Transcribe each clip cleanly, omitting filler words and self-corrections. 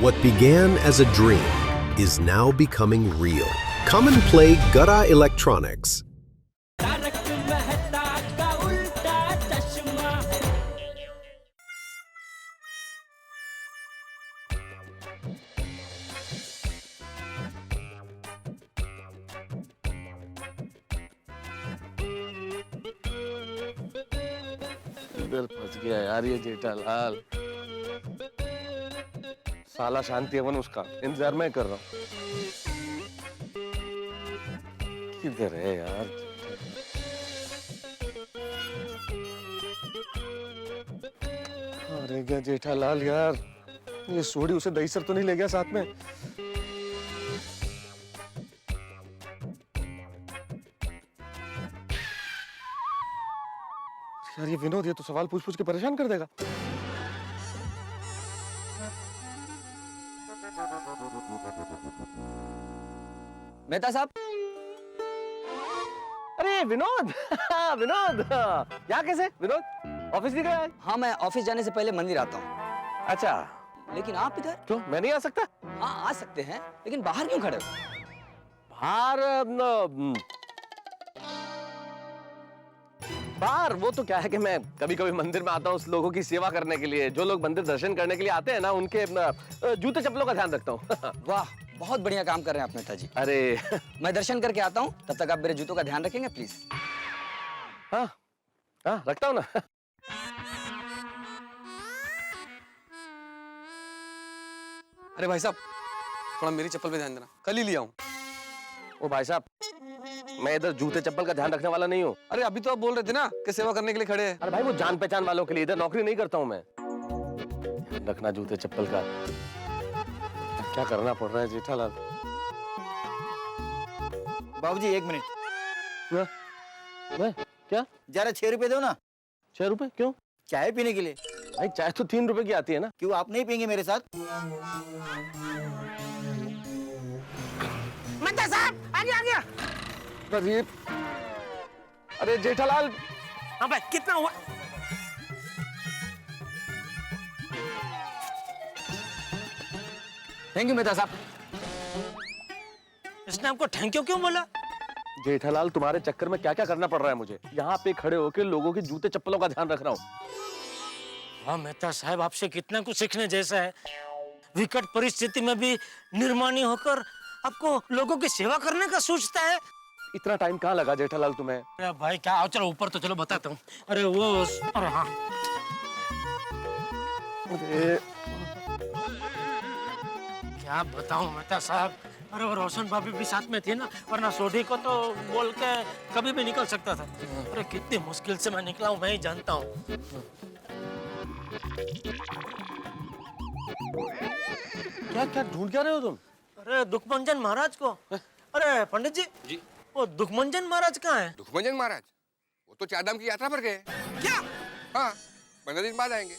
What began as a dream is now becoming real. Come and play Gada Electronics. इधर फंस गया यार ये जेठालाल। साला शांति हवन उसका इंतजार मैं कर रहा हूँ। किधर है यार? अरे क्या जेठालाल यार, ये सोडी उसे दही सर तो नहीं ले गया साथ में? यार ये विनोद, ये तो सवाल पूछ पूछ के परेशान कर देगा। मेहता साहब। अरे विनोद विनोद, यहाँ कैसे? विनोद ऑफिस नहीं गया? हाँ, मैं ऑफिस जाने से पहले मंदिर आता हूँ। अच्छा, लेकिन आप इधर? क्यों मैं नहीं आ सकता? हाँ आ सकते हैं, लेकिन बाहर क्यों खड़े हो? बाहर बाहर वो तो क्या है कि मैं कभी कभी मंदिर में आता हूँ उस लोगों की सेवा करने के लिए, जो लोग मंदिर दर्शन करने के लिए आते हैं ना, उनके जूते चप्पलों का ध्यान रखता हूँ। वाह, बहुत बढ़िया काम कर रहे हैं आप मेहता जी। अरे मैं दर्शन करके आता हूँ, तब तक आप मेरे जूतों का ध्यान रखेंगे प्लीज। हाँ हाँ, रखता हूँ ना। अरे भाई साहब, थोड़ा मेरी चप्पल पे ध्यान देना, कल ही लिया हूँ। ओ भाई साहब, मैं इधर जूते चप्पल का ध्यान रखने वाला नहीं हूँ। अरे अभी तो आप बोल रहे थे ना कि सेवा करने के लिए खड़े हैं। अरे भाई वो जान पहचान वालों के लिए, इधर नौकरी नहीं करता हूँ मैं। रखना जूते चप्पल का। क्या करना पड़ रहा है जेठालाल? बाबूजी 1 मिनट। मैं क्या? जरा 6 रुपए दो ना। 6 रुपए क्यों? चाय पीने के लिए। भाई चाय तो 3 रुपए की आती है ना। क्यों आप नहीं पियेंगे मेरे साथ? मेहता साहब आ गया। अरे अरे जेठालाल। हाँ भाई कितना हुआ? थैंक यू मेहता साहब। इसने हमको थैंक यू क्यों बोला? जेठालाल, तुम्हारे चक्कर में क्या क्या करना पड़ रहा है मुझे। यहाँ पे खड़े होकर लोगों के जूते चप्पलों का ध्यान रख रहा हूँ। हाँ मेहता साहब, आपसे कितना कुछ सीखने जैसा है। विकट परिस्थिति में भी निर्माणी होकर आपको लोगों की सेवा करने का सोचता है। इतना टाइम कहाँ लगा जेठालाल तुम्हें? अरे भाई क्या, आओ चलो ऊपर तो चलो, बताता हूँ। अरे वो, अरे हाँ, अरे क्या बताऊं मेहता साहब। अरे वो रोशन भाभी भी साथ में थी ना, वरना सोढ़ी को तो बोल के कभी भी निकल सकता था। अरे कितनी मुश्किल से मैं निकला हूँ, मैं ही जानता हूँ। क्या क्या ढूंढ क्या रहे हो तुम? अरे दुखमंजन महाराज को। अरे पंडित जी, जी वो दुखमंजन महाराज कहाँ है? दुखमंजन महाराज वो तो चारधाम की यात्रा पर गए। क्या? हाँ, 15 दिन बाद आएंगे।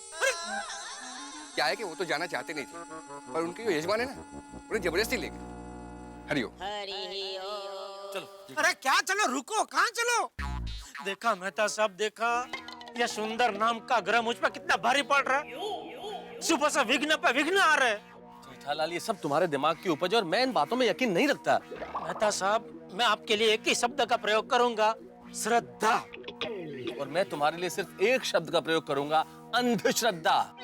क्या है कि वो तो जाना चाहते नहीं थे, पर उनके जो यजमान है ना, उन्हें जबरदस्ती ले गए। हरिओम। चलो। अरे क्या चलो, रुको, कहाँ चलो? देखा मेहता साहब, देखा यह सुंदर नाम का ग्रह मुझ पर कितना भारी पड़ रहा है। सुबह से विघ्न पे विघ्न आ रहे। जेठालाल, ये सब तुम्हारे दिमाग की उपज है और मैं इन बातों में यकीन नहीं रखता। मेहता साहब, मैं आपके लिए एक ही शब्द का प्रयोग करूंगा, श्रद्धा। और मैं तुम्हारे लिए सिर्फ एक शब्द का प्रयोग करूंगा, अंधश्रद्धा।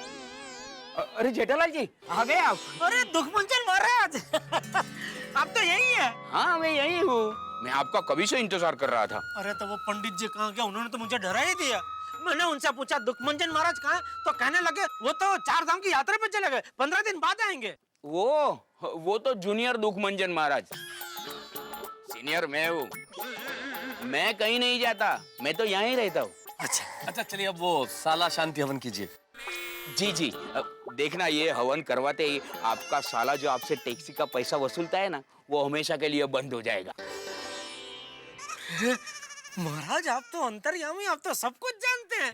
अरे जेठालाल जी आ गए आप? अरे दुखमंजन महाराज, आप तो यही है। हाँ मैं यही हूँ। मैं आपका कभी से इंतजार कर रहा था। अरे तो वो पंडित जी कहाँ गए? उन्होंने तो मुझे डरा ही दिया। मैंने उनसे पूछा दुखमंजन महाराज कहाँ है, तो कहने लगे वो तो चारधाम की यात्रा पे चले गए, 15 दिन बाद आएंगे। वो तो जूनियर दुखमंजन महाराज, सीनियर मैं हूँ। मैं कहीं नहीं जाता, मैं तो यहाँ ही रहता हूँ। अच्छा चलिए, अब वो साला शांति हवन कीजिए। जी जी, देखना ये हवन करवाते ही आपका साला जो आपसे टैक्सी का पैसा वसूलता है ना, वो हमेशा के लिए बंद हो जाएगा। महाराज आप तो अंतर्यामी, आप तो सब कुछ जानते हैं।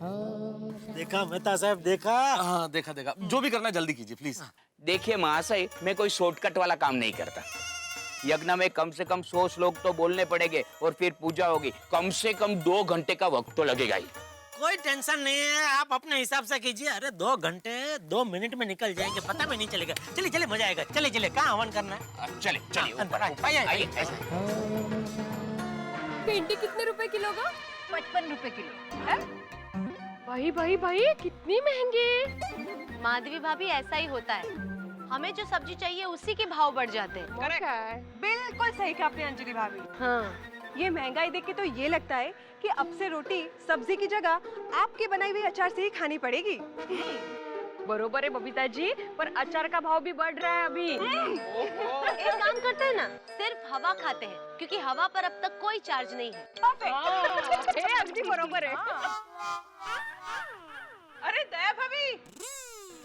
देखा मेहता साहब, देखा। हाँ देखा, जो भी करना जल्दी कीजिए प्लीज। देखिए महाशय, मैं कोई शॉर्टकट वाला काम नहीं करता। यज्ञ में कम से कम 100 श्लोक तो बोलने पड़ेंगे और फिर पूजा होगी। कम से कम 2 घंटे का वक्त तो लगेगा ही। कोई टेंशन नहीं है, आप अपने हिसाब से कीजिए। अरे 2 घंटे 2 मिनट में निकल जाएंगे, पता भी नहीं चलेगा। चलिए चलिए, मजा आएगा। चलिए चलिए, कहाँ हवन करना है? चले चलिए अंदर आइए, आइए। भिंडी कितने रुपए किलो का? 55 रुपए किलो है? भाई भाई भाई कितनी महंगी। माधवी भाभी, ऐसा ही होता है, हमें जो सब्जी चाहिए उसी के भाव बढ़ जाते हैं। बिल्कुल सही कहा आपने अंजलि भाभी। हाँ, ये महंगाई देख के तो ये लगता है कि अब से रोटी सब्जी की जगह आपके बनाई हुई अचार से ही खानी पड़ेगी। बरोबर है बबीता जी, पर अचार का भाव भी बढ़ रहा है अभी। एक काम करते हैं ना, सिर्फ हवा खाते हैं, क्योंकि हवा पर अब तक कोई चार्ज नहीं है। अगदी बरोबर है। अरे दया भाभी,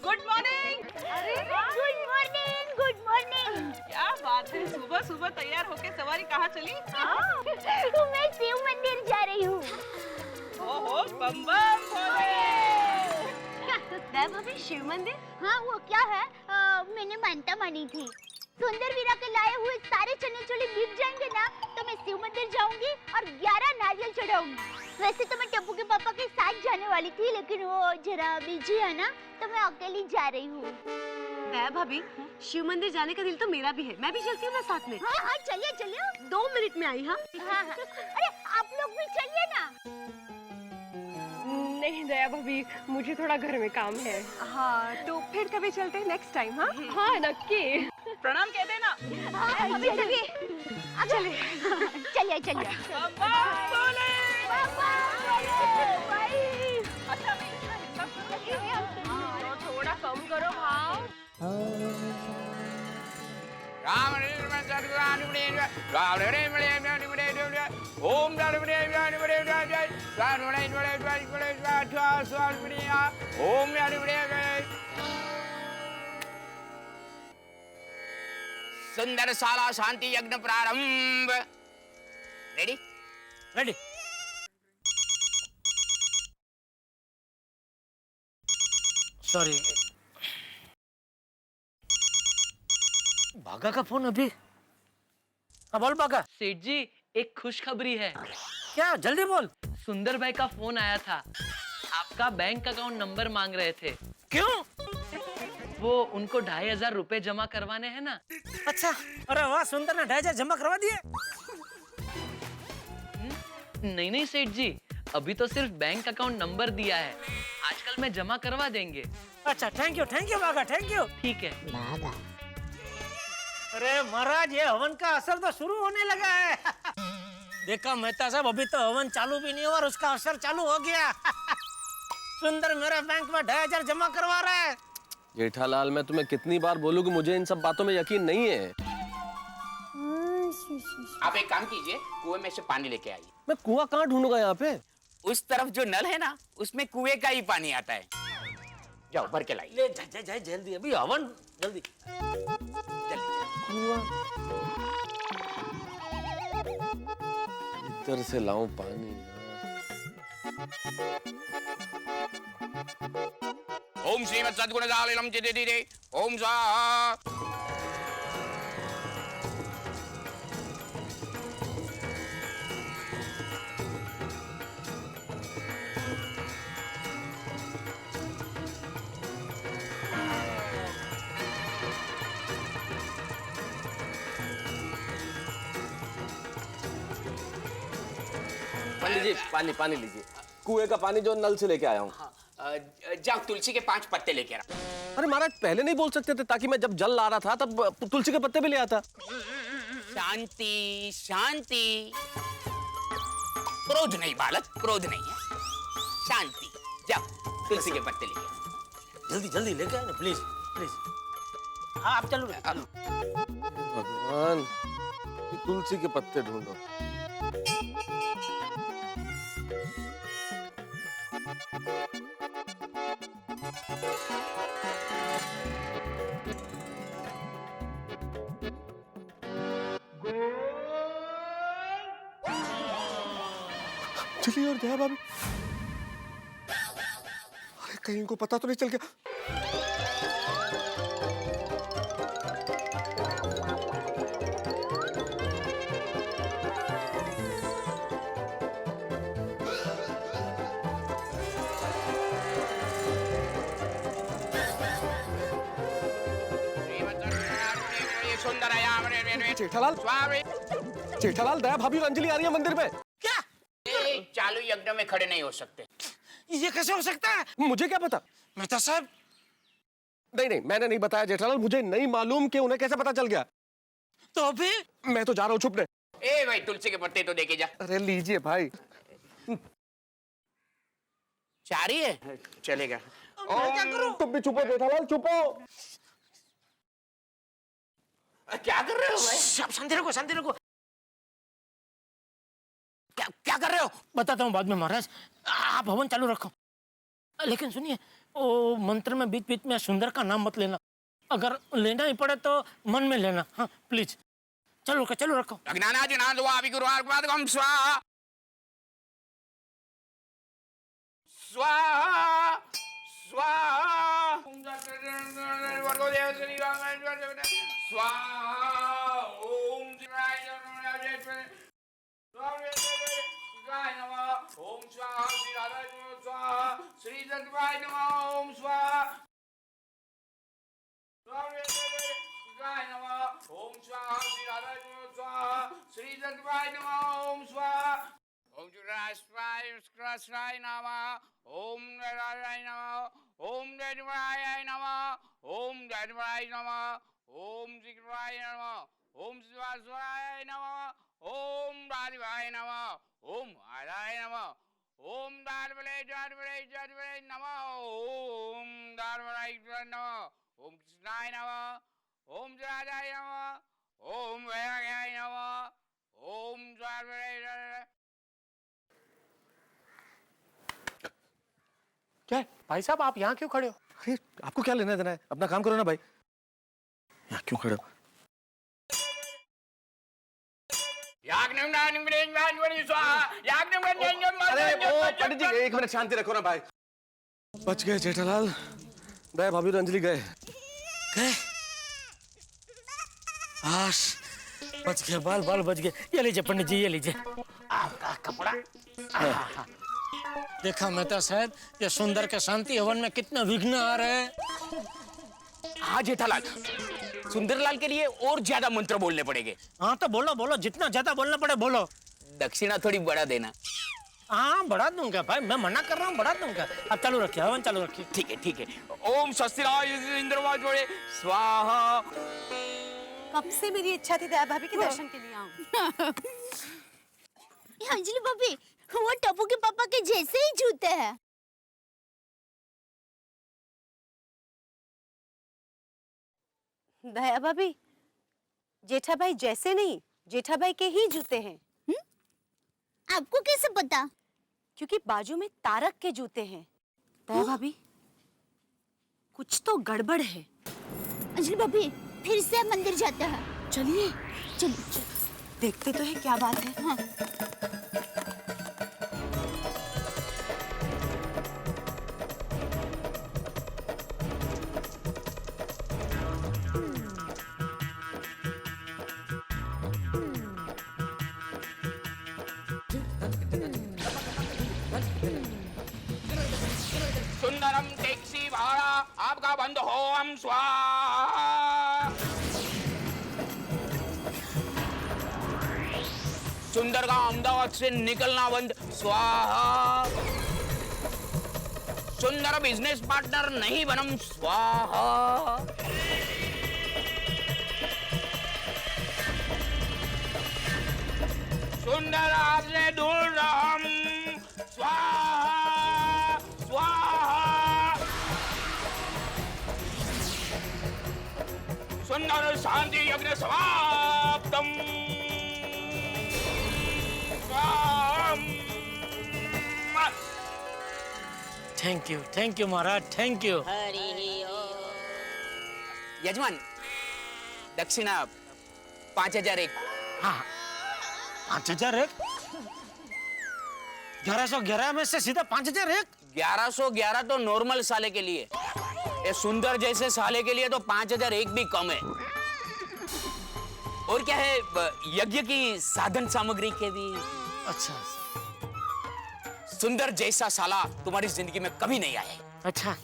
गुड मॉर्निंग। अरे गुड मॉर्निंग, गुड मॉर्निंग। क्या बात है, सुबह सुबह तैयार होके सवारी कहाँ चली? मैं शिव मंदिर जा रही हूँ। ओहो, बम बम भोले। दया भाभी, शिव मंदिर? हाँ, वो क्या है, मैंने मानता मानी थी, सुंदर वीरा के लाए हुए सारे चने चोले बिक जाएंगे ना, तो मैं शिव मंदिर जाऊंगी और 11 नारियल चढ़ाऊंगी। वैसे तो मैं टप्पू के पापा के साथ जाने वाली थी, लेकिन वो जरा बिजी है ना, तो मैं अकेली जा रही हूँ। दया भाभी, शिव मंदिर जाने का दिल तो मेरा भी है, मैं भी चलती हूँ ना साथ में। हाँ हाँ, चलिए चलिए। 2 मिनट में आई। हाँ हाँ हाँ, अरे आप लोग भी चलिए ना। नहीं दया भाभी, मुझे थोड़ा घर में काम है। हाँ, तो फिर कभी चलते हैं नेक्स्ट टाइम। हाँ हाँ, नक्की। प्रणाम कह देना। हाँ, चलिए चलिए चलिए। थोड़ा कम करो भाव। सुंदर साला शांति यज्ञ प्रारंभ। रेडी? रेडी। सॉरी, भागा का फोन अभी। हाँ बोल भागा। सेठ जी, एक खुशखबरी है। क्या? जल्दी बोल। सुंदर भाई का फोन आया था, आपका बैंक अकाउंट नंबर मांग रहे थे। क्यों? वो उनको 2500 रुपए जमा करवाने हैं ना। अच्छा, अरे वाह, सुंदर ने 2500 जमा करवा दिए। नहीं नहीं सेठ जी, अभी तो सिर्फ बैंक अकाउंट नंबर दिया है, आजकल में जमा करवा देंगे। अच्छा, थैंक यू बागा, थैंक यू। ठीक है। अरे महाराज, ये हवन का असर तो शुरू होने लगा है। देखा मेहता साहब, अभी तो हवन चालू भी नहीं हुआ और उसका असर चालू हो गया। सुंदर मेरे बैंक में 2500 जमा करवा रहा है। जेठालाल, मैं तुम्हें कितनी बार बोलूं कि मुझे इन सब बातों में यकीन नहीं है। आप एक काम कीजिए, कुएं में से पानी लेके आइए। मैं कुआं कहाँ ढूंढूंगा यहाँ पे? उस तरफ जो नल है ना, उसमें कुएं का ही पानी आता है। जाओ भर के लाइए। ले जा जल्दी, अभी हवन जल्दी। इधर से लाऊं पानी। ओम श्रीमत् सद्गुणजालिनम चिदिदिदे ओम स्वाहा। लीजिए पानी, पानी लीजिए। कुएं का पानी जो नल से लेके आया हूँ। जाओ तुलसी के 5 पत्ते लेके आ। अरे महाराज, पहले नहीं बोल सकते थे, ताकि मैं जब जल ला रहा था तब तुलसी के पत्ते भी ले आता। शांति शांति, क्रोध नहीं बालक, क्रोध नहीं है, शांति। जाओ तुलसी के पत्ते लेके आओ। जल्दी जल्दी लेके आना, प्लीज प्लीज। हाँ, आप चलो। भगवान, तुलसी के पत्ते ढूंढो। चलिए, और दया भाभी, अरे कहीं इनको पता तो नहीं चल गया। सुंदरयाम जेठालाल स्वामी। जेठालाल, दया भाभी और अंजलि आ रही है मंदिर में। क्या? चालू यज्ञ में खड़े नहीं हो सकते। ये कैसे हो सकता है? मुझे क्या पता? मेहता साहब, नहीं, मैंने नहीं बताया जेठालाल, मुझे नहीं मालूम कि उन्हें कैसे पता चल गया। तो अभी मैं तो जा रहा हूँ छुपने। ए भाई, तुलसी के पत्ते तो देके जा। अरे लीजिए भाई। चाह रही है? चलेगा। क्या करूं? तुम भी छुपो जेठालाल, छुपो। क्या कर रहे हो भाई? आप शांति रखो, शांति रखो। क्या कर रहे हो? बताता हूँ बाद में महाराज, आप हवन चालू रखो। लेकिन सुनिए, वो मंत्र में बीच बीच में सुंदर का नाम मत लेना। अगर लेना ही पड़े तो मन में लेना। हाँ प्लीज, चलो रखो, चलो रखो। स्वाहा स्वाहा स्वाहा स्वाहा ओम शिवाय नमः ओम स्वाहा श्री राधा स्वाहा श्री दत्ताय नमः ओम स्वाहा शिवाय नमः ओम स्वाहा श्री राधा स्वाहा श्री दत्ताय नमः ओम स्वाहा ओम शिवाय नमः ओम नारायण नमः ओम देवाय नमः ओम देवाय नमः ओम शिवाय नमः ओम शिवाय नमः ओम राधिवाय नमः ओम आदाय नमः ओम दारवले नमः ओम दारवले नमः ओम कृष्णाय नमः ओम राधाय नमः ओम वैराग्याय नमः ओम दारवले। क्या है भाई साहब, आप यहाँ क्यों खड़े हो? अरे आपको क्या लेना देना है, अपना काम करो ना भाई। यहाँ क्यों खड़े हो? अरे वो पंडित जी, एक मिनट शांति रखो ना भाई। बच गए जेठालाल, दया भाभी और अंजलि गए। गए? आश, बच गए, बाल बाल बच गए। ये लीजिए पंडित जी, ये लीजिए आपका कपड़ा। देखा मेहता साहब, ये सुंदर के शांति हवन में कितना विघ्न आ रहे हैं। हाँ जेठालाल, सुंदरलाल के लिए और ज्यादा मंत्र बोलने पड़ेंगे। हाँ तो बोलो बोलो, जितना ज्यादा बोलना पड़े बोलो। दक्षिणा थोड़ी बढ़ा देना। हाँ बढ़ा दूंगा भाई, मैं मना कर रहा हूँ, बढ़ा दूंगा। अब चालू रखिए, हवन चालू रखिए। ठीक है ठीक है। ओम स्वस्तिराय इंद्रवाज स्वाहा। कब से मेरी इच्छा थी दया भाभी के दर्शन के लिए आऊं। अंजलि भाभी, वो टप्पू के पापा के जैसे ही जूते हैं। दया भाभी, जेठा भाई जैसे नहीं, जेठा भाई के ही जूते हैं। आपको कैसे पता? क्योंकि बाजू में तारक के जूते हैं। दया भाभी, कुछ तो गड़बड़ है। अंजलि भाभी, फिर से मंदिर जाते हैं। चलिए चलिए देखते तो है क्या बात है। हाँ। सुंदरम टैक्सी भाड़ा आपका बंद हो, हम स्वाहा। सुंदर का अहमदाबाद से निकलना बंद, स्वाहा। सुंदर बिजनेस पार्टनर नहीं बनम, स्वाहा। सुंदर आपसे दूर रहम, स्वाहा स्वाहा। सुंदर शांति यज्ञ समाप्तम। थैंक यू महाराज, थैंक यू। यजमान, दक्षिणा 5001। हाँ 5001? 1111 में से सीधा 5001? 1111 तो नॉर्मल साले के लिए, ये सुंदर जैसे साले के लिए तो 5001 भी कम है। और क्या है, यज्ञ की साधन सामग्री के भी। अच्छा, सुंदर जैसा साला तुम्हारी जिंदगी में कभी नहीं आया। अच्छा,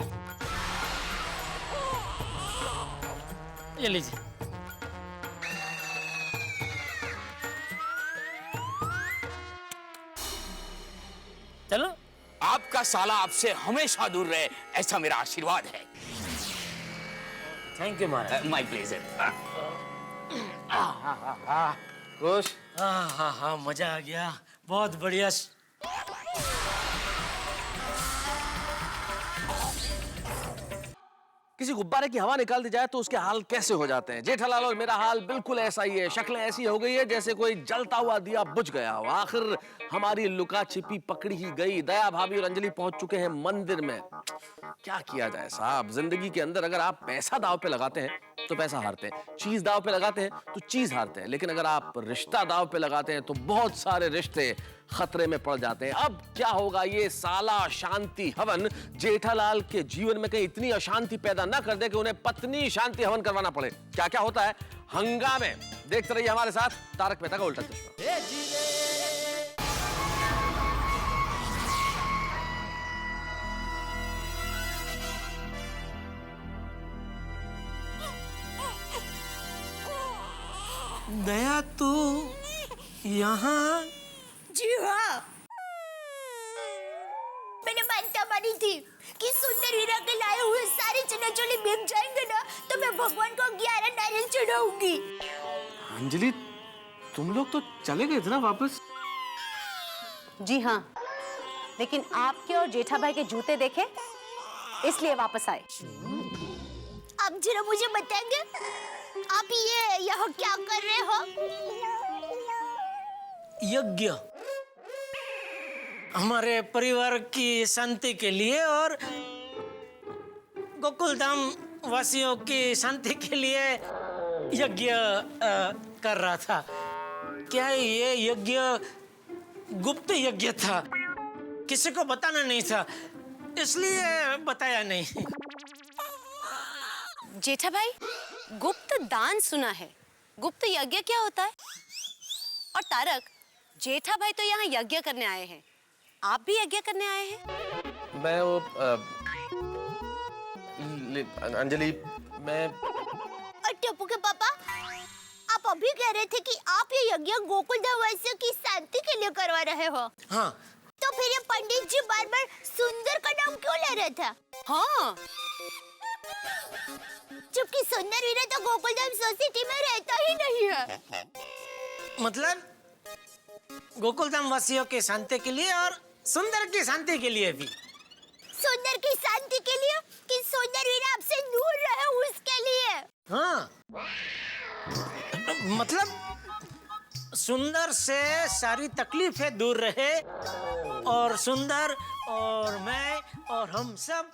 ये लीजिए। आपका साला आपसे हमेशा दूर रहे, ऐसा मेरा आशीर्वाद है। Thank you Maharaj. My pleasure. खुश? हाँ मजा आ गया, बहुत बढ़िया। किसी गुब्बारे की हवा निकाल दी जाए तो उसके हाल कैसे हो जाते हैं। जेठालाल और मेरा हाल बिल्कुल ऐसा ही है। शक्लें ऐसी हो गई है जैसे कोई जलता हुआ दिया बुझ गया हो। आखिर हमारी लुका छिपी पकड़ी ही गई। दया भाभी और अंजलि पहुंच चुके हैं मंदिर में। क्या किया जाए साहब, जिंदगी के अंदर अगर आप पैसा दांव पे लगाते हैं तो पैसा हारते हैं, चीज दांव पे लगाते हैं तो चीज हारते हैं, लेकिन अगर आप रिश्ता दांव पे लगाते हैं तो बहुत सारे रिश्ते खतरे में पड़ जाते हैं। अब क्या होगा, ये साला शांति हवन जेठालाल के जीवन में कहीं इतनी अशांति पैदा ना कर दे कि उन्हें पत्नी शांति हवन करवाना पड़े। क्या क्या होता है हंगामे, देखते रहिए हमारे साथ तारक मेहता का उल्टा चश्मा। दया तू यहाँ? जी हाँ, मैंने मानता मानी थी कि सुंदर हीरा के लाए हुए सारे चने चोली बिक जाएंगे ना तो मैं भगवान को 11 नारियल चढ़ाऊंगी। अंजलि, तुम लोग तो चले गए थे ना वापस? जी हाँ, लेकिन आपके और जेठा भाई के जूते देखे इसलिए वापस आए। आप जरा मुझे बताएंगे, आप ये यहाँ क्या कर रहे हो? यज्ञ हमारे परिवार की शांति के लिए और गोकुल धाम वासियों की शांति के लिए यज्ञ कर रहा था। क्या ये यज्ञ गुप्त यज्ञ था, किसी को बताना नहीं था, इसलिए बताया नहीं। जेठा भाई, गुप्त दान सुना है, गुप्त यज्ञ क्या होता है? और तारक, जेठा भाई तो यहाँ यज्ञ करने आए हैं, आप भी यज्ञ करने आए हैं? मैं वो अंजलि, मैं और टप्पू के पापा, आप अभी कह रहे थे कि आप ये यज्ञ गोकुल धाम वासियों की शांति के लिए करवा रहे हो। हाँ। तो फिर ये पंडित जी बार बार सुंदर का नाम क्यों ले रहे थे? हाँ, जबकि सुंदर हीरा तो गोकुल धाम सोसाइटी में रहता ही नहीं है। मतलब गोकुल धाम वासियों के शांति के लिए और सुंदर की शांति के लिए भी। सुंदर की शांति के लिए कि सुंदर हीरा आपसे दूर रहे उसके लिए? हाँ, मतलब सुंदर से सारी तकलीफें दूर रहे और सुंदर और मैं और हम सब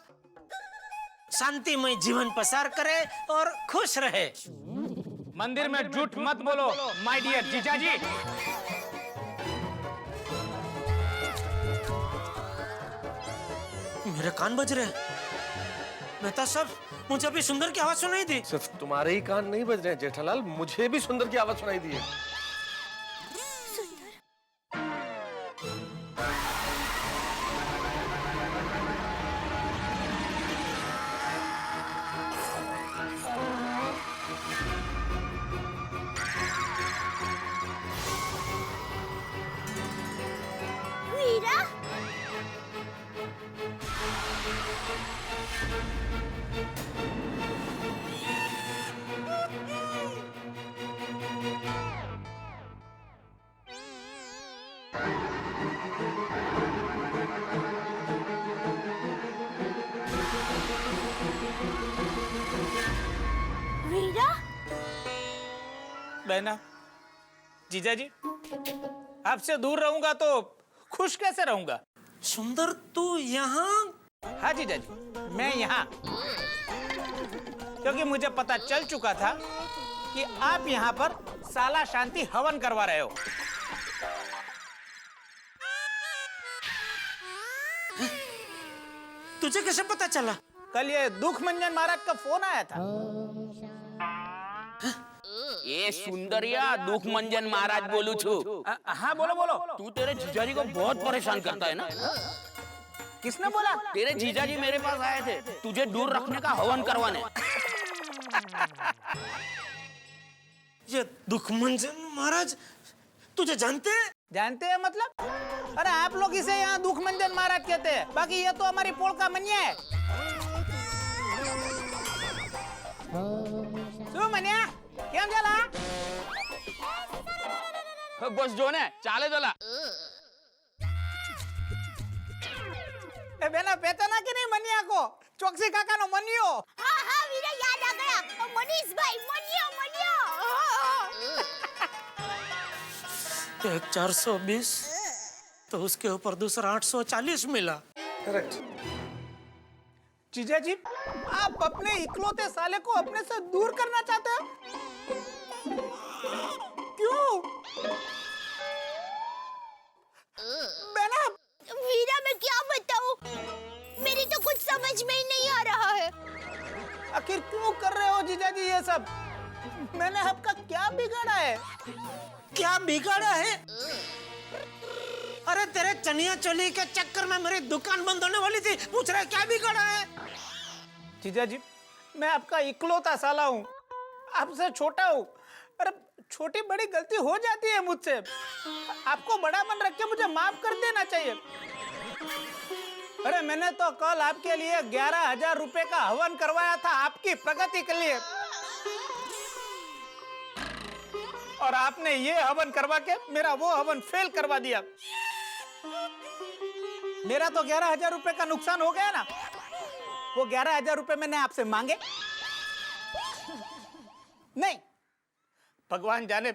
शांतिमय जीवन पसार करे और खुश रहे। मंदिर में झूठ मत बोलो माय डियर जीजाजी। मेरे कान बज रहे। मेहता साहब, मुझे अभी सुंदर की आवाज सुनाई दी। सिर्फ तुम्हारे ही कान नहीं बज रहे हैं जेठालाल, मुझे भी सुंदर की आवाज सुनाई दी है। हीरा? हीरा? बहना, जीजाजी, आपसे दूर रहूंगा तो खुश कैसे रहूंगा? सुंदर तू यहाँ? हाँ जीजाजी, मैं यहाँ, क्योंकि मुझे पता चल चुका था कि आप यहाँ पर साला शांति हवन करवा रहे हो। तुझे कैसे पता चला? कल ये दुख मंजन महाराज का फोन आया था। ये सुंदरिया दुख मंजन महाराज बोलू छू। हाँ बोलो बोलो। तू तेरे जीजाजी को बहुत परेशान करता है ना? किसने बोला? तेरे जीजाजी मेरे पास आए थे तुझे दूर रखने का हवन करवाने। ये दुख मंजन महाराज तुझे जानते हैं? जानते हैं मतलब? अरे आप लोग इसे यहाँ दुख मंजन महाराज कहते हैं, बाकी ये तो हमारी पोल का मनिया है। શું મન્યા કેમ ચાલા? बस जो ने चाले चला। ए बेना पहचाना कि नहीं मनिया को? ચોકસી કાકાનો મનિયો। हाँ हाँ वीरा याद आ गया, मनीष भाई मनियो मनियो। एक 420 तो उसके ऊपर दूसरा 840 मिला। करेक्ट। जीजा जी, आप अपने इकलौते साले को अपने से दूर करना चाहते हो? क्यों? बेना, वीरा मैं क्या बताऊं, मेरी तो कुछ समझ में ही नहीं आ रहा है। आखिर क्यों कर रहे हो जीजा जी ये सब? मैंने आपका क्या बिगाड़ा है? क्या बिगाड़ा है? अरे तेरे चनिया चोली के चक्कर में मेरी दुकान बंद होने वाली थी, पूछ रहा है क्या बिगाड़ा है? जीजा जी, मैं आपका इकलौता साला हूँ, आपसे छोटा हूँ। अरे छोटी बड़ी गलती हो जाती है मुझसे, आपको बड़ा मन रख के मुझे माफ कर देना चाहिए। अरे मैंने तो कल आपके लिए 11,000 रुपए का हवन करवाया था आपकी प्रगति के लिए, और आपने ये हवन करवा के मेरा वो हवन फेल करवा दिया। मेरा तो 11,000 रुपए का नुकसान हो गया ना। वो 11,000 रुपए मैंने आपसे मांगे नहीं, भगवान जाने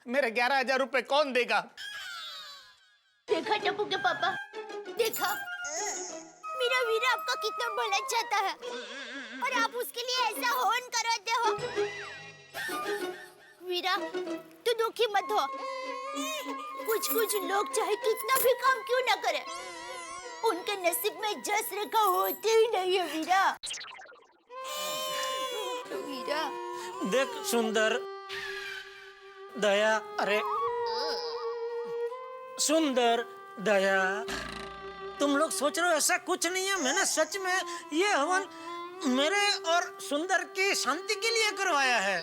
मेरे 11,000 रुपए कौन देगा। देखा टप्पू के पापा, देखा मेरा वीरा आपका कितना भला चाहता है, और आप उसके लिए ऐसा हवन कराते हो। वीरा तू दुखी मत हो, कुछ लोग चाहे कितना भी काम क्यों ना करे, उनके नसीब में जस रेखा होती ही नहीं है वीरा। वीरा देख सुंदर, दया, अरे सुंदर, दया, तुम लोग सोच रहे हो ऐसा कुछ नहीं है। मैंने सच में ये हवन मेरे और सुंदर की शांति के लिए करवाया है।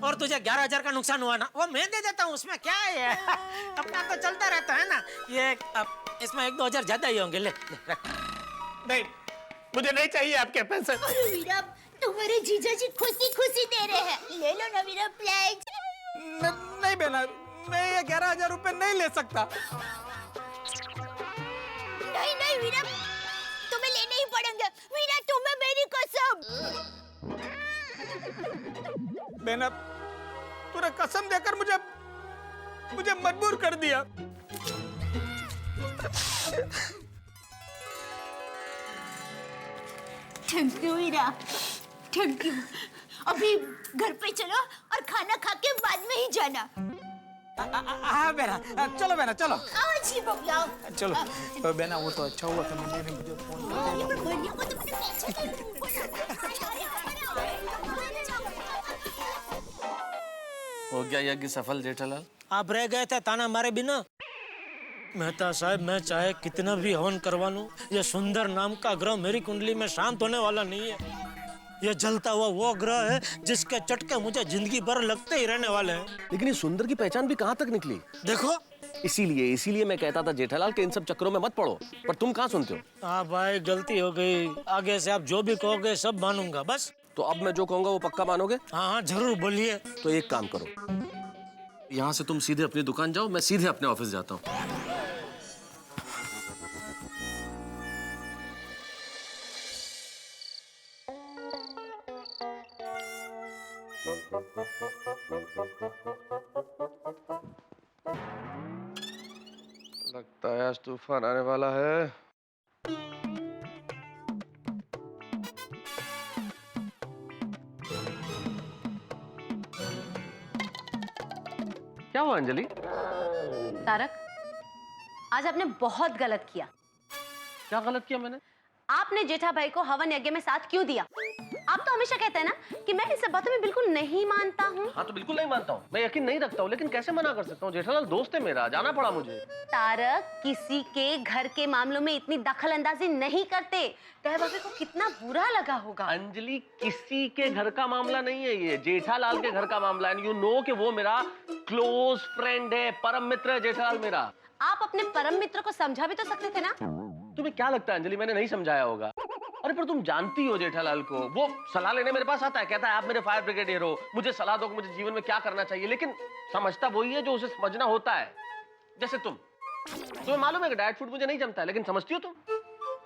और तुझे 11,000 का नुकसान हुआ ना, वो मैं दे देता हूँ, उसमें क्या है? अपना तो चलता रहता है ना। ये अब इसमें 1-2 हजार ज्यादा ही होंगे। ले रख। नहीं, मुझे नहीं चाहिए आपके पैसे। अरे वीरा, तुम्हारे जीजा जी खुशी दे रहे हैं, ले लो ना वीरा प्लीज। नहीं बेना, मैं ये 11,000 रुपए नहीं ले सकता। नहीं वीरा, तुम्हें लेने ही पड़ेंगे। वीरा तुम्हें मेरी कसम। बेना, तूने कसम देकर मुझे मजबूर कर दिया। Thank you Veera, thank you. अभी घर पे चलो और खाना खा के बाद में ही जाना। हाँ बेना, चलो बेना, चलो। आओ जी बबला। चलो बेना, वो तो अच्छा हुआ था मुझे फोन हो गया यज्ञ सफल जेठालाल? आप रह गए थे ताना मारे बिना। मेहता साहब, मैं चाहे कितना भी हवन करवा लूं, ये सुंदर नाम का ग्रह मेरी कुंडली में शांत होने वाला नहीं है। ये जलता हुआ वो ग्रह है जिसके चटके मुझे जिंदगी भर लगते ही रहने वाले हैं। लेकिन इस सुंदर की पहचान भी कहाँ तक निकली? देखो, इसीलिए मैं कहता था जेठालाल के इन सब चक्करों में मत पड़ो, पर तुम कहाँ सुनते हो? हाँ भाई, गलती हो गई। आगे से आप जो भी कहोगे सब मानूंगा बस। तो अब मैं जो कहूंगा वो पक्का मानोगे? हाँ जरूर बोलिए। तो एक काम करो, यहाँ से तुम सीधे अपनी दुकान जाओ, मैं सीधे अपने ऑफिस जाता हूँ। लगता है आज तूफान आने वाला है। क्या हुआ अंजलि? तारक, आज आपने बहुत गलत किया। क्या गलत किया मैंने? आपने जेठा भाई को हवन यज्ञ में साथ क्यों दिया? आप तो हमेशा कहते हैं ना कि मैं इन सब बातों में बिल्कुल नहीं मानता हूँ। हाँ तो बिल्कुल नहीं मानता हूँ, मैं यकीन नहीं रखता हूँ, लेकिन कैसे मना कर सकता हूँ? जेठालाल दोस्त है मेरा, जाना पड़ा मुझे। तारक किसी के घर के मामलों में इतनी दखल अंदाजी नहीं करते। दया भाभी को कितना बुरा लगा होगा। अंजलि, किसी के घर का मामला नहीं है ये, जेठालाल के घर का मामला है। यू नो कि वो मेरा क्लोज फ्रेंड है, परम मित्र है जेठालाल मेरा। आप अपने परम मित्र को समझा भी तो सकते थे ना। तुम्हें क्या लगता है अंजलि, मैंने नहीं समझाया होगा? अरे पर तुम जानती हो जेठालाल को, वो सलाह लेने मेरे पास आता है, कहता है आप मेरे फायर ब्रिगेडियर हो, मुझे सलाह दो कि मुझे जीवन में क्या करना चाहिए, लेकिन समझता वही है जो उसे समझना होता है। जैसे तुम्हें मालूम है कि डाइट फूड मुझे नहीं जमता है, लेकिन समझती हो तुम?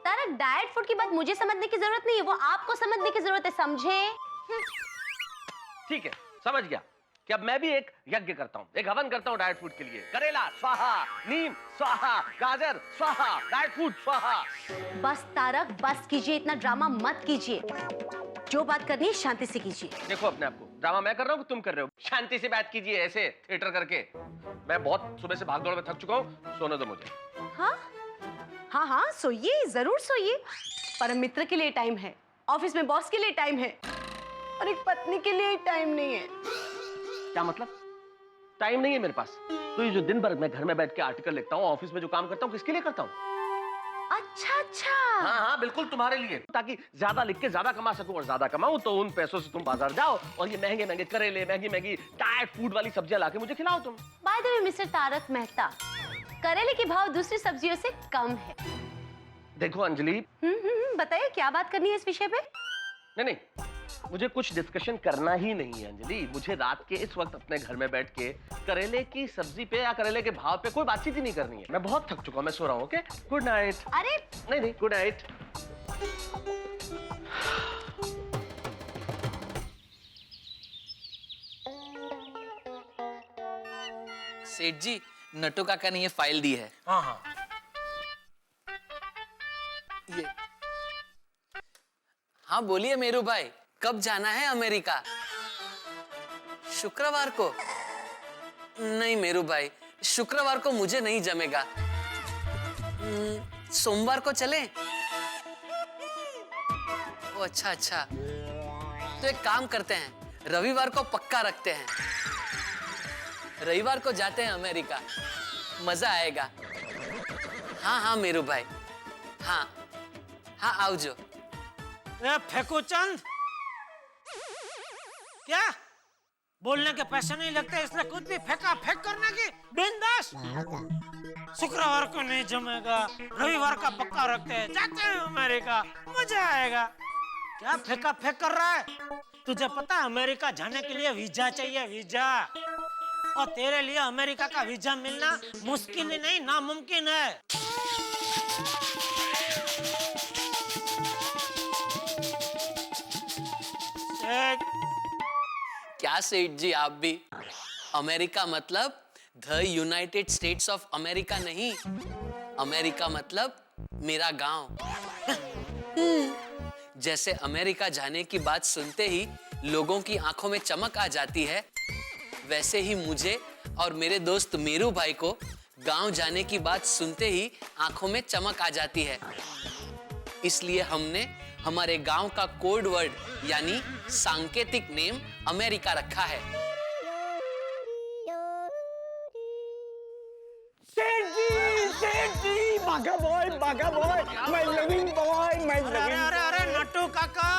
तारक, डाइट फूड की बात मुझे समझने की जरूरत नहीं है, वो आपको समझने की जरूरत है, समझे? ठीक है, समझ गया कि अब मैं भी एक यज्ञ करता हूँ, एक हवन करता हूँ डाइट फूड के लिए। करेला स्वाहा, नीम स्वाहा, गाजर स्वाहा, डाइट फूड स्वाहा। बस तारक, बस कीजिए, इतना ड्रामा मत कीजिए। जो बात करनी है शांति से कीजिए। देखो अपने आप को, ड्रामा मैं कर रहा हूँ कि तुम कर रहे हो? शांति से बात कीजिए, ऐसे थिएटर करके। मैं बहुत सुबह से भाग दौड़ में थक चुका हूँ, सोने दो मुझे। हाँ हाँ हाँ, सोइए, जरूर सोइए। परम मित्र के लिए टाइम है, ऑफिस में बॉस के लिए टाइम है, और एक पत्नी के लिए टाइम नहीं है। क्या मतलब? टाइम नहीं है मेरे पास? तो ये जो दिन भर मैं घर में बैठ के आर्टिकल लिखता हूँ, ऑफिस में जो काम करता हूँ, किसके लिए करता हूँ? अच्छा अच्छा। हाँ हाँ बिल्कुल तुम्हारे लिए, ताकि ज्यादा लिख के ज्यादा कमा सकूं, और ज्यादा कमाऊं तो उन पैसों से तुम बाजार जाओ और ये महंगे महंगे करेले, महंगी महंगी डाइट फूड वाली सब्जियां लाके मुझे खिलाओ तुम। By the way mister Tarak Mehta, करेले के भाव दूसरी सब्जियों से कम है। देखो अंजलि, बताइए क्या बात करनी है इस विषय पे? नहीं, मुझे कुछ डिस्कशन करना ही नहीं है अंजलि। मुझे रात के इस वक्त अपने घर में बैठ के करेले की सब्जी पे या करेले के भाव पे कोई बातचीत ही नहीं करनी है। मैं बहुत थक चुका हूं, मैं सो रहा हूं। Okay, good night. अरे नहीं, गुड नाइट। सेठ जी, नट्टू काका ने ये फाइल दी है। हाँ हाँ, ये हाँ बोलिए मेरू भाई, कब जाना है अमेरिका? शुक्रवार को? नहीं मेरू भाई, शुक्रवार को मुझे नहीं जमेगा। सोमवार को चलें? ओ अच्छा अच्छा, तो एक काम करते हैं, रविवार को पक्का रखते हैं। रविवार को जाते हैं अमेरिका, मजा आएगा। हाँ हाँ मेरू भाई, हाँ हाँ आओ। ए फेंको चंद, क्या बोलने के पैसे नहीं लगते इसलिए कुछ भी फेंका फेंक करने की बिंदास। शुक्रवार को नहीं जमेगा, रविवार का पक्का रखते हैं, जाते हैं अमेरिका, मजा आएगा। क्या फेंका फेंक कर रहा है? तुझे पता है अमेरिका जाने के लिए वीजा चाहिए, वीजा। और तेरे लिए अमेरिका का वीजा मिलना मुश्किल ही नहीं, नामुमकिन है। क्या सेठ जी आप भी? अमेरिका मतलब the United states of America नहीं, अमेरिका मतलब मेरा गांव। जैसे अमेरिका जाने की बात सुनते ही लोगों की आंखों में चमक आ जाती है, वैसे ही मुझे और मेरे दोस्त मेरू भाई को गांव जाने की बात सुनते ही आंखों में चमक आ जाती है। इसलिए हमने हमारे गांव का कोड वर्ड यानी सांकेतिक नेम अमेरिका रखा है। सेठ जी, बाघा बॉय, मैं लविंग बॉय, मैं लविंग। अरे नट्टू काका,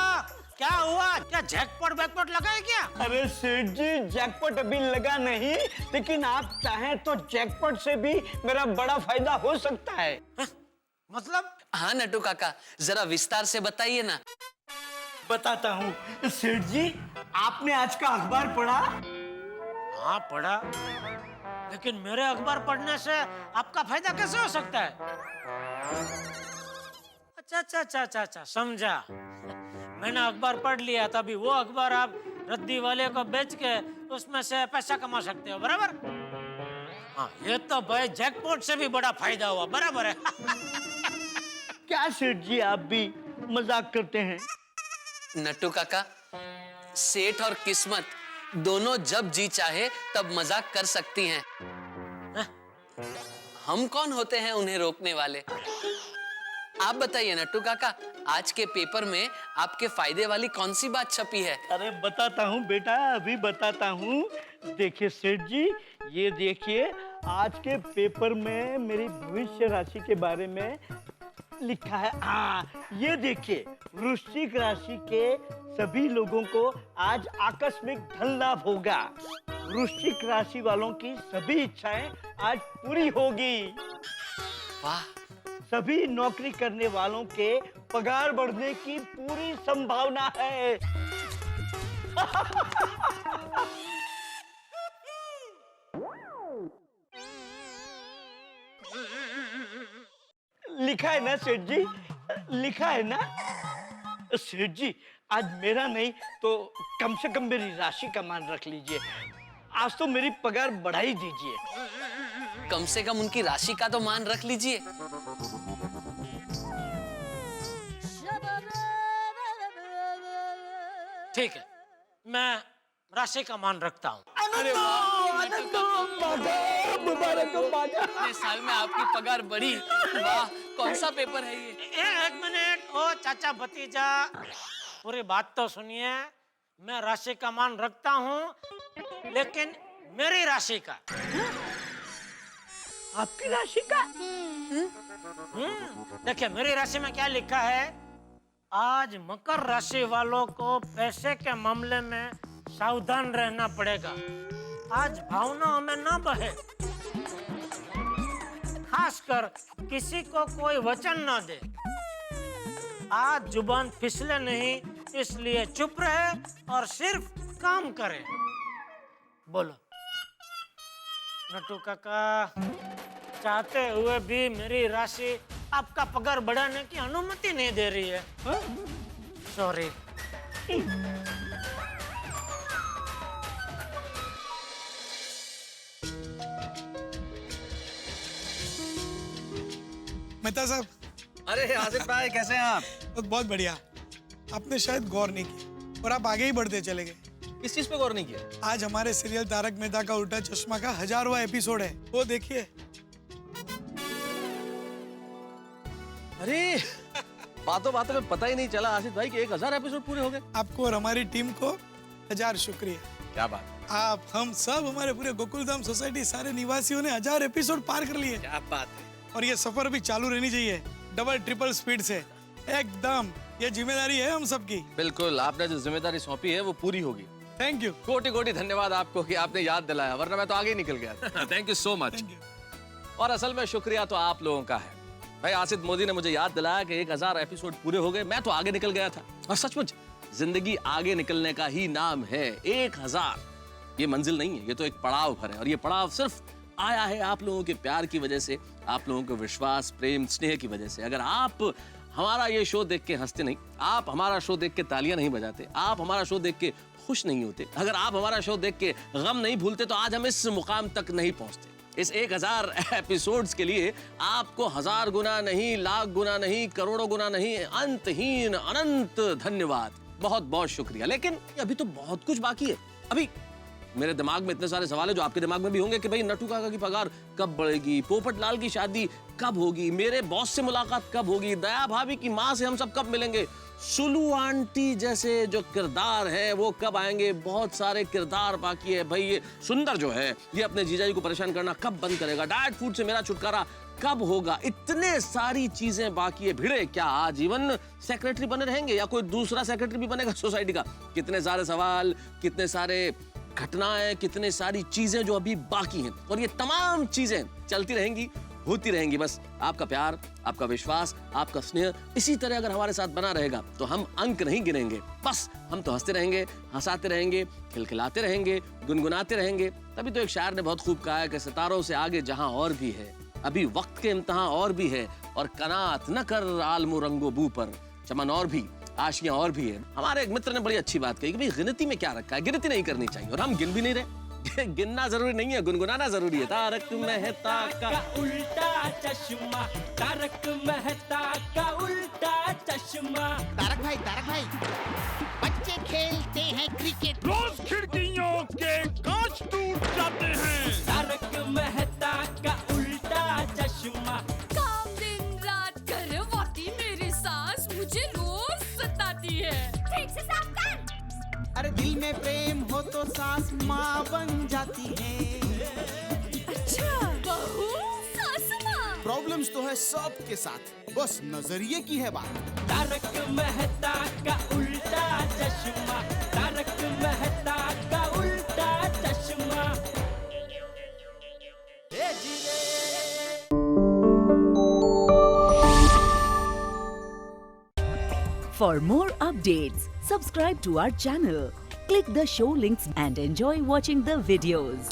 क्या हुआ? क्या जैकपॉट वैकपॉट लगा है क्या? अरे सेठ जी, जैकपॉट अभी लगा नहीं, लेकिन आप चाहें तो जैकपॉट से भी मेरा बड़ा फायदा हो सकता है। मतलब? हाँ नट्टू काका, जरा विस्तार से बताइए ना। बताता हूँ सेठ जी, आपने आज का अखबार पढ़ा? हाँ पढ़ा, लेकिन मेरे अखबार पढ़ने से आपका फायदा कैसे हो सकता है? अच्छा, समझा। मैंने अखबार पढ़ लिया, तभी वो अखबार आप रद्दी वाले को बेच के उसमें से पैसा कमा सकते हो, बराबर? हाँ, ये तो भाई जैकपॉट से भी बड़ा फायदा हुआ, बराबर है। क्या सेठ जी, आप भी मजाक करते हैं? नट्टू काका, सेठ और किस्मत दोनों जब जी चाहे तब मजाक कर सकती हैं। हम कौन होते हैं उन्हें रोकने वाले? आप बताइए नट्टू काका, आज के पेपर में आपके फायदे वाली कौन सी बात छपी है? अरे बताता हूँ बेटा, अभी बताता हूँ। देखिए सेठ जी, ये देखिए आज के पेपर में मेरी भविष्य राशि के बारे में लिखा है। हाँ, ये देखिए, वृश्चिक राशि के सभी लोगों को आज आकस्मिक धन लाभ होगा। वृश्चिक राशि वालों की सभी इच्छाएं आज पूरी होगी। वाह! सभी नौकरी करने वालों के पगार बढ़ने की पूरी संभावना है। लिखा है ना सेठ जी, लिखा है ना? सेठ जी, आज मेरा नहीं तो कम से कम मेरी राशि का मान रख लीजिए। आज तो मेरी पगार बढ़ा ही दीजिए। कम से कम उनकी राशि का तो मान रख लीजिए। ठीक है, मैं राशि का मान रखता हूँ। इतने साल में आपकी पगार बढ़ी। वाह! कौन सा पेपर है ये? एक मिनट, ओ चाचा भतीजा, पूरी बात तो सुनिए। मैं राशि का मान रखता हूँ, लेकिन मेरी राशि का। आपकी राशि का? देखिए, मेरी राशि में क्या लिखा है। आज मकर राशि वालों को पैसे के मामले में सावधान रहना पड़ेगा। आज भावनाओं में न बहे, खासकर किसी को कोई वचन न दे। आज जुबान फिसले नहीं, इसलिए चुप रहे और सिर्फ काम करे। बोलो नट्टू काका, चाहते हुए भी मेरी राशि आपका पगार बढ़ाने की अनुमति नहीं दे रही है। सॉरी। मेहता साहब। अरे आसिफ भाई, कैसे हैं आप? बहुत बढ़िया। आपने शायद गौर नहीं किया और आप आगे ही बढ़ते चले गए। किस चीज पे गौर नहीं किया? आज हमारे सीरियल तारक मेहता का उल्टा चश्मा का 1000वां एपिसोड है, वो देखिए। अरे बातों बातों में पता ही नहीं चला आसिफ भाई कि 1000 एपिसोड पूरे हो गए। आपको और हमारी टीम को 1000 शुक्रिया। क्या बात। आप, हम सब, हमारे पूरे गोकुलधाम सोसाइटी सारे निवासियों ने 1000 एपिसोड पार कर लिए। क्या बात है। और ये सफर भी चालू रहनी चाहिए, डबल ट्रिपल स्पीड से एकदम। ये जिम्मेदारी है हम सबकी। बिल्कुल, आपने जो जिम्मेदारी सौंपी है वो पूरी होगी। Thank you. कोटि कोटि धन्यवाद आपको कि आपने याद दिलाया, वरना मैं तो आगे ही निकल गया। Thank you so much. और असल में शुक्रिया तो आप लोगों का है भाई। आसिफ मोदी ने मुझे याद दिलाया कि 1000 एपिसोड पूरे हो गए, मैं तो आगे निकल गया था। और सचमुच जिंदगी आगे निकलने का ही नाम है। 1000 ये मंजिल नहीं है, ये तो एक पड़ाव भर है। और ये पड़ाव सिर्फ आया है आप लोगों के प्यार की वजह से, आप लोगों के विश्वास, प्रेम, स्नेह की वजह से। अगर आप हमारा ये शो देख के हंसते नहीं, आप हमारा शो देख के तालियां नहीं बजाते, आप हमारा शो देख के खुश नहीं होते, अगर आप हमारा शो देख के गम नहीं भूलते, तो आज हम इस मुकाम तक नहीं पहुंचते। इस 1000 एपिसोड्स के लिए आपको 1000 गुना नहीं, लाख गुना नहीं, करोड़ों गुना नहीं, अंतहीन अनंत धन्यवाद। बहुत बहुत शुक्रिया। लेकिन अभी तो बहुत कुछ बाकी है। अभी मेरे दिमाग में इतने सारे सवाल है जो आपके दिमाग में भी होंगे कि भाई नट्टू काका की पगार कब बढ़ेगी, पोपट लाल की शादी कब होगी, मेरे बॉस से मुलाकात कब होगी, दया भाभी की माँ से हम सब कब मिलेंगे, सुलू आंटी जैसे जो किरदार है वो कब आएंगे। बहुत सारे किरदार बाकी है भाई। ये सुंदर जो है ये अपने जीजाजी को परेशान करना कब बंद करेगा, डाइट फूड से मेरा छुटकारा कब होगा, इतने सारी चीजें बाकी है। भिड़े क्या आजीवन सेक्रेटरी बने रहेंगे या कोई दूसरा सेक्रेटरी भी बनेगा सोसाइटी का? कितने सारे सवाल, कितने सारे घटनाएं, कितने सारी चीजें जो अभी बाकी हैं। और ये तमाम चीजें चलती रहेंगी, होती रहेंगी। बस आपका प्यार, आपका विश्वास, आपका स्नेह इसी तरह अगर हमारे साथ बना रहेगा तो हम अंक नहीं गिनेंगे। बस हम तो हंसते रहेंगे, हंसाते रहेंगे, खिलखिलाते रहेंगे, गुनगुनाते रहेंगे। तभी तो एक शायर ने बहुत खूब कहा है कि सितारों से आगे जहां और भी है, अभी वक्त के इम्तिहान और भी है, और कनात न कर आलमो रंगो बू पर, चमन और भी, आशियां और भी है। हमारे एक मित्र ने बड़ी अच्छी बात कही कि भाई गिनती में क्या रखा है, गिनती नहीं करनी चाहिए। और हम गिन भी नहीं रहे। गिनना जरूरी नहीं है, गुनगुनाना जरूरी है। तारक मेहता का उल्टा चश्मा, तारक मेहता का उल्टा चश्मा। तारक भाई बच्चे खेलते हैं क्रिकेट, रोज खिड़कियों के कांच टूट जाते हैं। तारक मेहता का उल्टा चश्मा, काम दिन रात कर वॉकिंग अरे दिल में प्रेम हो तो सास माँ बन जाती है। अच्छा बहू सास माँ। प्रॉब्लम्स तो है सबके साथ, बस नजरिए की है बात। तारक मेहता का उल्टा चश्मा, तारक मेहता का उल्टा चश्मा। For more updates, subscribe to our channel, click the show links and enjoy watching the videos.